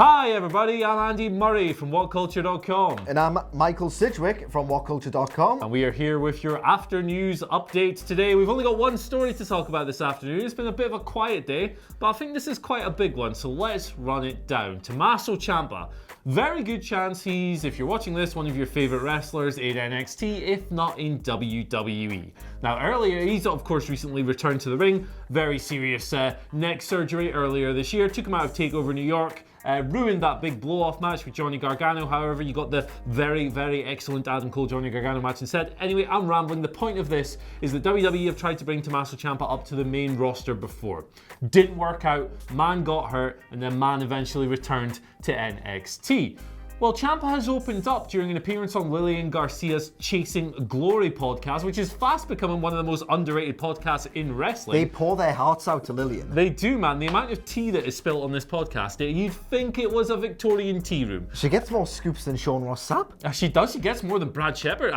Hi everybody, I'm Andy Murray from WhatCulture.com. And I'm Michael Sidgwick from WhatCulture.com. And we are here with your after news update today. We've only got one story to talk about this afternoon. It's been a bit of a quiet day, but I think this is quite a big one, so let's run it down. Tommaso Ciampa. Very good chance he's, if you're watching this, one of your favourite wrestlers in NXT, if not in WWE. Now earlier, he's of course recently returned to the ring. Very serious neck surgery earlier this year. Took him out of TakeOver New York. Ruined that big blow-off match with Johnny Gargano. However, you got the very, very excellent Adam Cole-Johnny Gargano match instead. Anyway, I'm rambling. The point of this is that WWE have tried to bring Tommaso Ciampa up to the main roster before. Didn't work out. Man got hurt, and then Man eventually returned to NXT. Well, Ciampa has opened up during an appearance on Lillian Garcia's Chasing Glory podcast, which is fast becoming one of the most underrated podcasts in wrestling. They pour their hearts out to Lillian. They do, man. The amount of tea that is spilt on this podcast, you'd think it was a Victorian tea room. She gets more scoops than Sean Ross Sapp. She does. She gets more than Brad Shepard.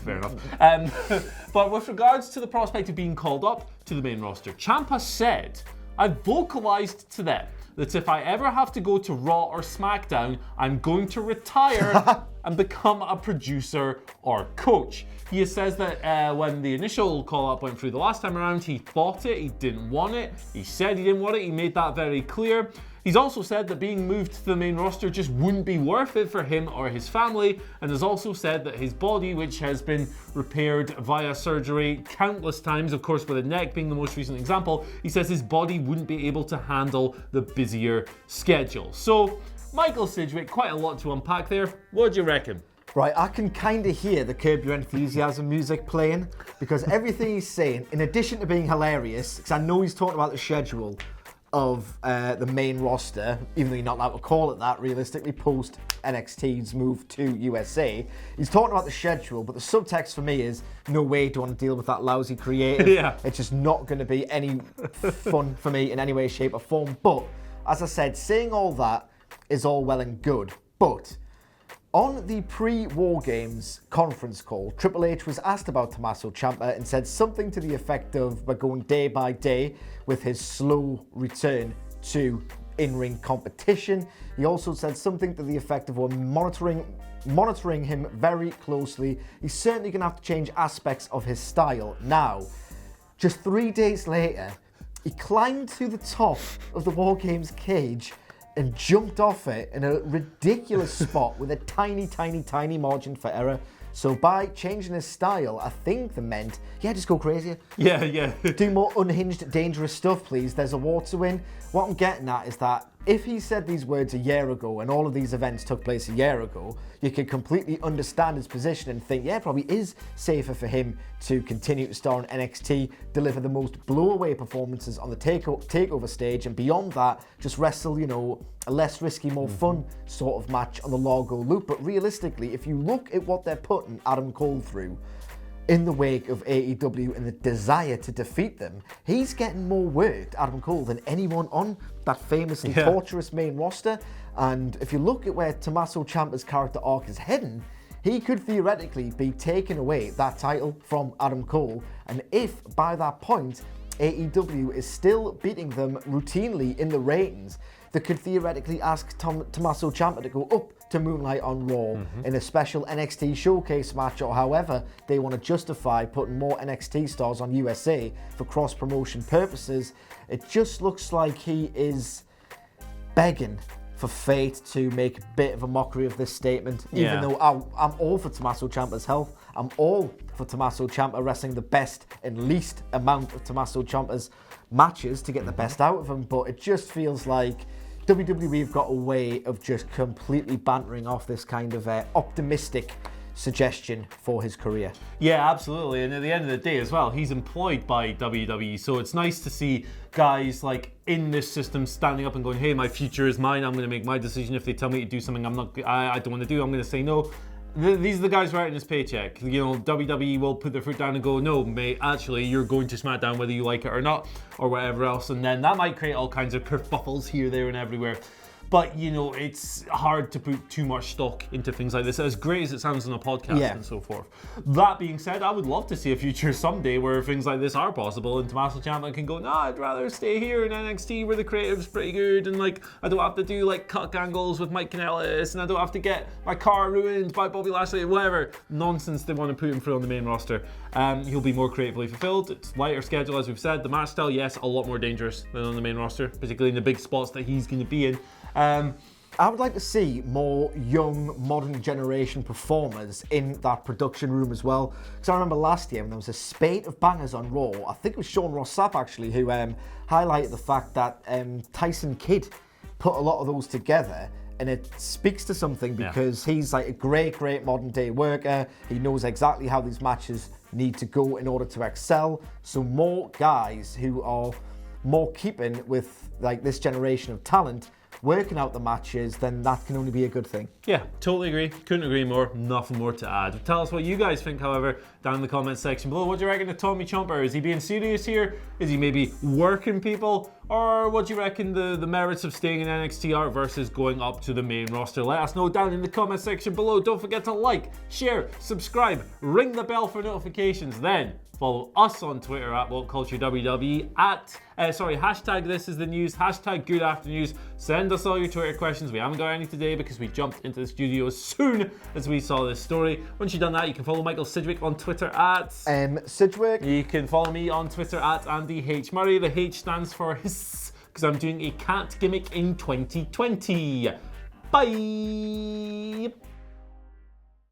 Fair enough. But with regards to the prospect of being called up to the main roster, Ciampa said, "I've vocalized to them that if I ever have to go to Raw or SmackDown, I'm going to retire and become a producer or coach." He says that when the initial call-up went through the last time around, he thought it, he didn't want it. He said he didn't want it, he made that very clear. He's also said that being moved to the main roster just wouldn't be worth it for him or his family, and has also said that his body, which has been repaired via surgery countless times, of course with the neck being the most recent example, he says his body wouldn't be able to handle the busier schedule. So, Michael Sidgwick, quite a lot to unpack there. What do you reckon? Right, I can kind of hear the Curb Your Enthusiasm music playing, because everything he's saying, in addition to being hilarious, because I know he's talking about the schedule of the main roster, even though you're not allowed to call it that realistically post NXT's move to USA. He's talking about the schedule, but the subtext for me is, no way do I want to deal with that lousy creative. Yeah. It's just not going to be any fun for me in any way, shape or form. But, as I said, saying all that is all well and good, but on the pre-War Games conference call, Triple H was asked about Tommaso Ciampa and said something to the effect of, we're going day by day with his slow return to in-ring competition. He also said something to the effect of, we're monitoring him very closely. He's certainly going to have to change aspects of his style. Now, just 3 days later, he climbed to the top of the War Games cage and jumped off it in a ridiculous spot with a tiny margin for error. So by changing his style, I think they meant, just go crazier. Yeah. Do more unhinged, dangerous stuff, please. There's a war to win. What I'm getting at is that if he said these words a year ago and all of these events took place a year ago, you could completely understand his position and think, it probably is safer for him to continue to star in NXT, deliver the most blow-away performances on the takeover stage, and beyond that, just wrestle, a less risky, more fun sort of match on the Largo Loop. But realistically, if you look at what they're putting Adam Cole through in the wake of AEW and the desire to defeat them, he's getting more work, Adam Cole, than anyone on that famously torturous main roster. And if you look at where Tommaso Ciampa's character arc is heading, he could theoretically be taking away that title from Adam Cole. And if by that point AEW is still beating them routinely in the ratings, they could theoretically ask Tommaso Ciampa to go up to Moonlight on Raw in a special NXT showcase match, or however they want to justify putting more NXT stars on USA for cross-promotion purposes. It just looks like he is begging for fate to make a bit of a mockery of this statement, even though I'm all for Tommaso Ciampa's health. I'm all for Tommaso Ciampa wrestling the best and least amount of Tommaso Ciampa's matches to get the best out of him, but it just feels like WWE have got a way of just completely bantering off this kind of optimistic suggestion for his career. Yeah, absolutely. And at the end of the day as well, he's employed by WWE, so it's nice to see guys like in this system standing up and going, hey, my future is mine, I'm going to make my decision. If they tell me to do something I don't want to do, I'm going to say no. These are the guys writing his paycheck. WWE will put their foot down and go, no, mate, actually, you're going to SmackDown whether you like it or not, or whatever else. And then that might create all kinds of kerfuffles here, there, and everywhere. but you know, it's hard to put too much stock into things like this, as great as it sounds on a podcast and so forth. That being said, I would love to see a future someday where things like this are possible and Tommaso Ciampa can go, nah, I'd rather stay here in NXT where the creative's pretty good, and like I don't have to do like cut angles with Mike Kanellis, and I don't have to get my car ruined by Bobby Lashley, whatever nonsense they want to put him through on the main roster. He'll be more creatively fulfilled. It's lighter schedule, as we've said. The match style, yes, a lot more dangerous than on the main roster, particularly in the big spots that he's going to be in. I would like to see more young, modern generation performers in that production room as well. Because I remember last year when there was a spate of bangers on Raw, I think it was Sean Ross Sapp actually, who highlighted the fact that Tyson Kidd put a lot of those together. And it speaks to something because he's like a great modern day worker. He knows exactly how these matches need to go in order to excel. So more guys who are more keeping with like this generation of talent working out the matches, then that can only be a good thing. Yeah, totally agree. Couldn't agree more. Nothing more to add. Tell us what you guys think, however, down in the comments section below. What do you reckon of Tommy Ciampa? Is he being serious here? Is he maybe working people? Or what do you reckon the merits of staying in NXT are versus going up to the main roster? Let us know down in the comment section below. Don't forget to like, share, subscribe, ring the bell for notifications. Then follow us on Twitter at WhatCultureWWE, hashtag this is the news, hashtag good after news. Send us all your Twitter questions. We haven't got any today because we jumped into the studio as soon as we saw this story. Once you've done that, you can follow Michael Sidgwick on Twitter at Sidgwick. You can follow me on Twitter at Andy H. Murray. The H stands for hiss, because I'm doing a cat gimmick in 2020. Bye!